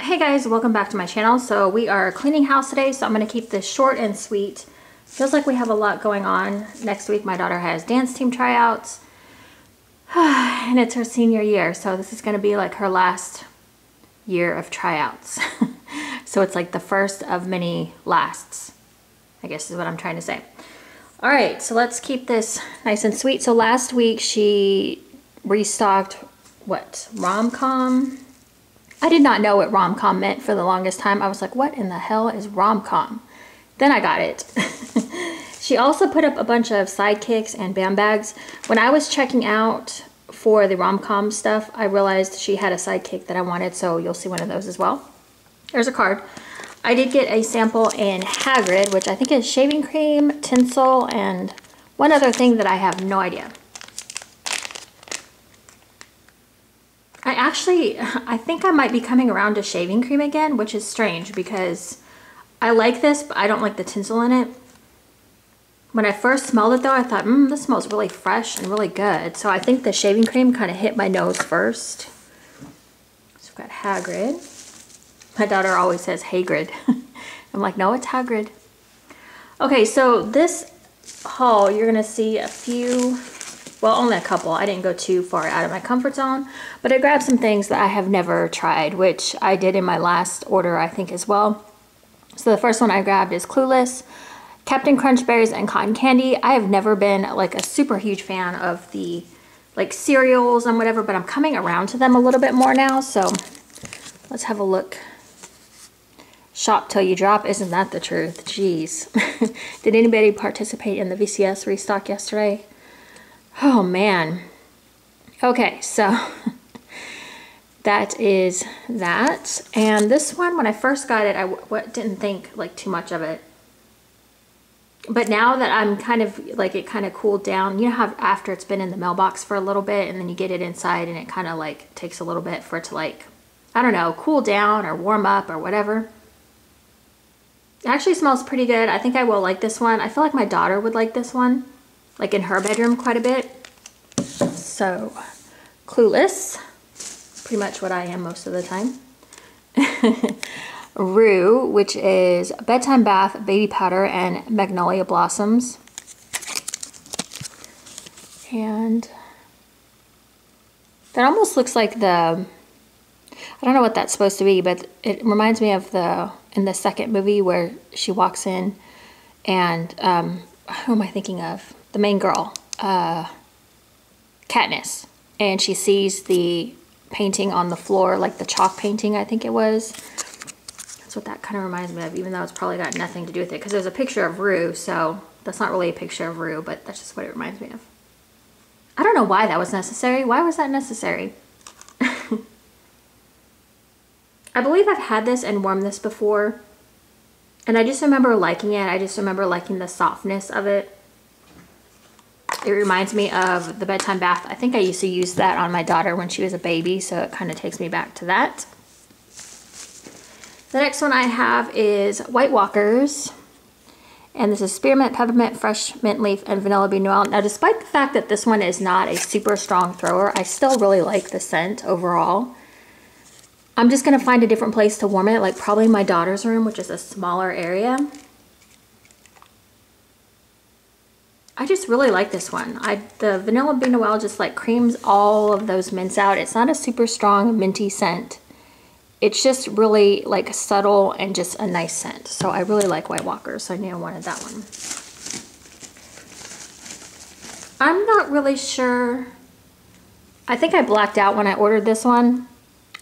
Hey guys, welcome back to my channel. So we are cleaning house today, so I'm going to keep this short and sweet. Feels like we have a lot going on. Next week my daughter has dance team tryouts and it's her senior year, so this is going to be like her last year of tryouts. So it's like the first of many lasts, I guess is what I'm trying to say. All right, so let's keep this nice and sweet. So last week she restocked what, rom-com? I did not know what rom-com meant for the longest time. I was like, what in the hell is rom-com? Then I got it. She also put up a bunch of sidekicks and bam bags. When I was checking out for the rom-com stuff, I realized she had a sidekick that I wanted, so you'll see one of those as well. There's a card. I did get a sample in Hagrid, which I think is shaving cream, tinsel, and one other thing that I have no idea. I think I might be coming around to shaving cream again, which is strange because I like this, but I don't like the tinsel in it. When I first smelled it though, I thought, this smells really fresh and really good. So I think the shaving cream kind of hit my nose first. So we've got Hagrid. My daughter always says Hagrid. I'm like, no, it's Hagrid. Okay, so this haul, you're gonna see a few, well, only a couple. I didn't go too far out of my comfort zone, but I grabbed some things that I have never tried, which I did in my last order, I think, as well. So the first one I grabbed is Clueless, Captain Crunch Berries, and Cotton Candy. I have never been like a super huge fan of the like cereals and whatever, but I'm coming around to them a little bit more now, so let's have a look. Shop till you drop, isn't that the truth? Jeez. Did anybody participate in the VCS restock yesterday? Oh man. Okay, so that is that. And this one, when I first got it, I didn't think like too much of it. But now that I'm kind of like, it kind of cooled down, you know how after it's been in the mailbox for a little bit and then you get it inside and it kind of like takes a little bit for it to like, I don't know, cool down or warm up or whatever. It actually smells pretty good. I think I will like this one. I feel like my daughter would like this one, like in her bedroom quite a bit. So, Clueless, pretty much what I am most of the time. Rue, which is Bedtime Bath, Baby Powder, and Magnolia Blossoms. And that almost looks like the, I don't know what that's supposed to be, but it reminds me of in the second movie where she walks in and, who am I thinking of? The main girl, Katniss, and she sees the painting on the floor, like the chalk painting, I think it was. That's what that kind of reminds me of, even though it's probably got nothing to do with it, because there's a picture of Rue, so that's not really a picture of Rue, but that's just what it reminds me of. I don't know why that was necessary. Why was that necessary? I believe I've had this and warmed this before, and I just remember liking it. I just remember liking the softness of it. It reminds me of the bedtime bath. I think I used to use that on my daughter when she was a baby, so it kind of takes me back to that. The next one I have is White Walkers, and this is Spearmint, Peppermint, Fresh Mint Leaf, and Vanilla Bean Noel. Now, despite the fact that this one is not a super strong thrower, I still really like the scent overall. I'm just going to find a different place to warm it, like probably my daughter's room, which is a smaller area. I just really like this one. The Vanilla Bean Noel just like creams all of those mints out. It's not a super strong minty scent. It's just really like subtle and just a nice scent. So I really like White Walkers, so I knew I wanted that one. I'm not really sure. I think I blacked out when I ordered this one.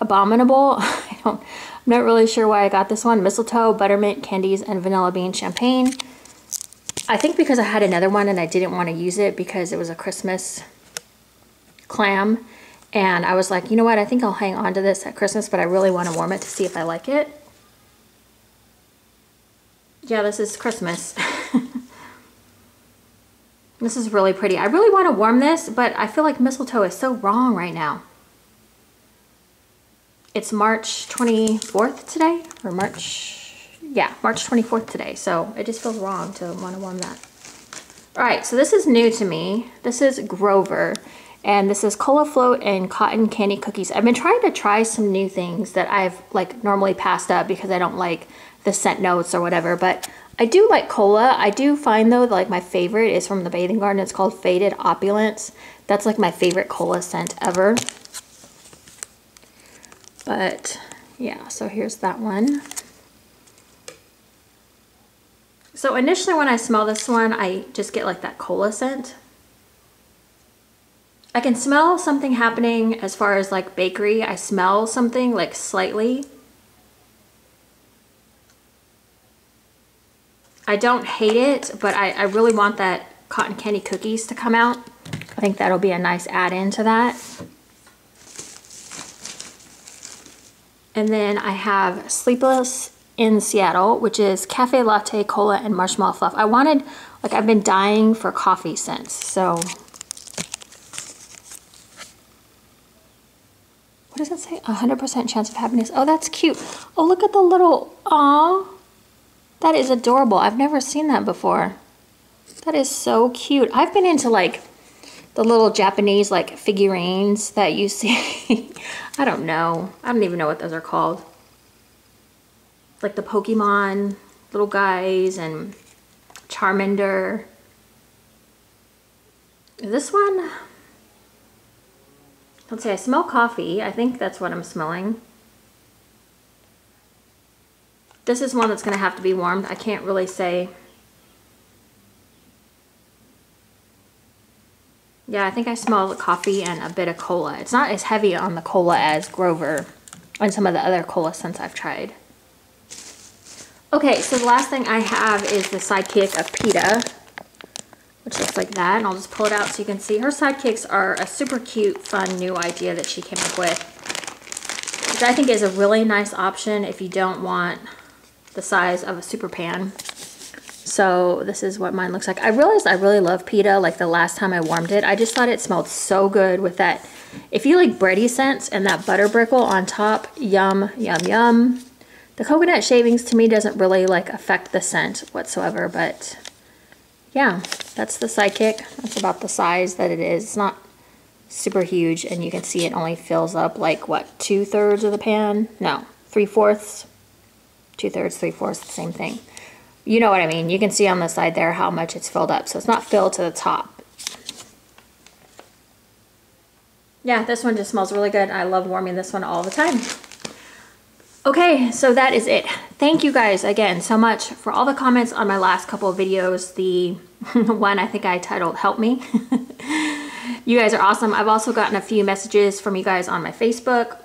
Abominable. I'm not really sure why I got this one. Mistletoe, Buttermint, Candies, and Vanilla Bean Champagne. I think because I had another one and I didn't want to use it because it was a Christmas clam. And I was like, you know what, I think I'll hang on to this at Christmas, but I really want to warm it to see if I like it. Yeah, this is Christmas. This is really pretty. I really want to warm this, but I feel like mistletoe is so wrong right now. It's March 24th today, or March 24th today, so it just feels wrong to want to warm that. All right, so this is new to me. This is Grover, And this is Cola Float and Cotton Candy Cookies. I've been trying to try some new things that I've like normally passed up because I don't like the scent notes or whatever, but I do like cola. I do find though, like my favorite is from the Bathing Garden. It's called Faded Opulence. That's like my favorite cola scent ever. But yeah, so here's that one. So initially when I smell this one, I just get like that cola scent. I can smell something happening as far as like bakery. I smell something like slightly. I don't hate it, but I really want that cotton candy cookies to come out. I think that'll be a nice add-in to that. And then I have Sleepless in Seattle, which is cafe latte, cola, and marshmallow fluff. I wanted, like I've been dying for coffee scents, so. What does it say? 100% chance of happiness. Oh, that's cute. Oh, look at the little, aw. That is adorable. I've never seen that before. That is so cute. I've been into like the little Japanese like figurines that you see. I don't know. I don't even know what those are called. Like the Pokemon little guys and Charmander. This one, let's see, I smell coffee. I think that's what I'm smelling. This is one that's going to have to be warmed. I can't really say. Yeah, I think I smell the coffee and a bit of cola. It's not as heavy on the cola as Grover and some of the other cola scents I've tried. Okay, so the last thing I have is the sidekick of Peeta, which looks like that. And I'll just pull it out so you can see. Her sidekicks are a super cute, fun new idea that she came up with, which I think is a really nice option if you don't want the size of a super pan. So this is what mine looks like. I realized I really love Peeta like the last time I warmed it. I just thought it smelled so good with that. If you like bready scents and that butter brickle on top, yum, yum, yum. The coconut shavings to me doesn't really like affect the scent whatsoever, but yeah, that's the sidekick. That's about the size that it is. It's not super huge, and you can see it only fills up like what, 2/3 of the pan? No, 3/4. 2/3, 3/4, the same thing. You know what I mean. You can see on the side there how much it's filled up. So it's not filled to the top. Yeah, this one just smells really good. I love warming this one all the time. Okay, so that is it. Thank you guys again so much for all the comments on my last couple of videos. The one I think I titled Help Me. You guys are awesome. I've also gotten a few messages from you guys on my Facebook.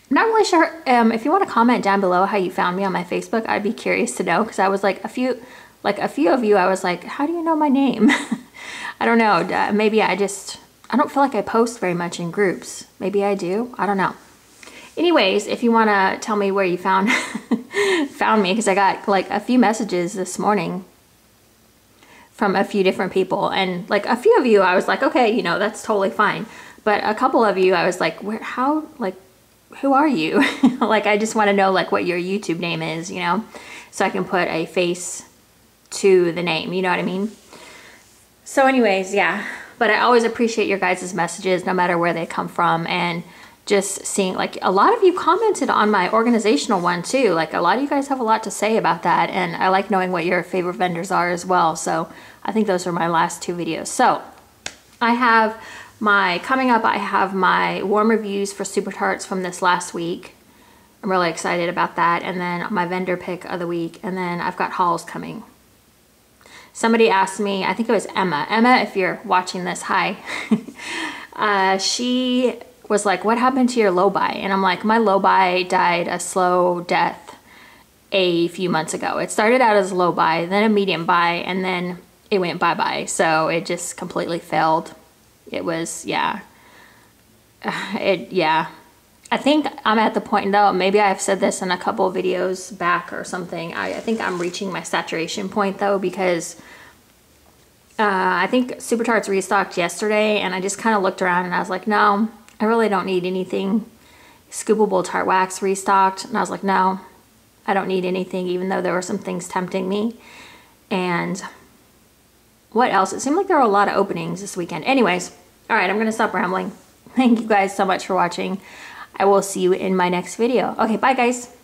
I'm not really sure if you want to comment down below how you found me on my Facebook. I'd be curious to know, because I was like a few of you, I was like, how do you know my name? I don't know. Maybe I don't feel like I post very much in groups. Maybe I do. I don't know. Anyways, if you want to tell me where you found me, because I got like a few messages this morning from a few different people, and like a few of you I was like, okay, you know, that's totally fine. But a couple of you I was like, who are you? Like, I just want to know like what your YouTube name is, you know, so I can put a face to the name, you know what I mean? So anyways, yeah, but I always appreciate your guys' messages no matter where they come from, and just seeing like a lot of you commented on my organizational one too. Like a lot of you guys have a lot to say about that, and I like knowing what your favorite vendors are as well. So I think those are my last two videos. So I have coming up, I have my warm reviews for Super Tarts from this last week. I'm really excited about that. And then my vendor pick of the week. And then I've got hauls coming. Somebody asked me, I think it was Emma. Emma, if you're watching this, hi. She was like, what happened to your low buy? And I'm like, my low buy died a slow death a few months ago. It started out as a low buy, then a medium buy, and then it went bye-bye. So it just completely failed. It was, yeah. Yeah. I think I'm at the point though, maybe I've said this in a couple of videos back or something. I think I'm reaching my saturation point though, because I think Super Tarts restocked yesterday, and I just kind of looked around and I was like, no, I really don't need anything. Scoopable Tart Wax restocked, and I was like, no, I don't need anything, even though there were some things tempting me. And what else? It seemed like there were a lot of openings this weekend. Anyways, All right, I'm gonna stop rambling. Thank you guys so much for watching. I will see you in my next video. Okay, bye guys.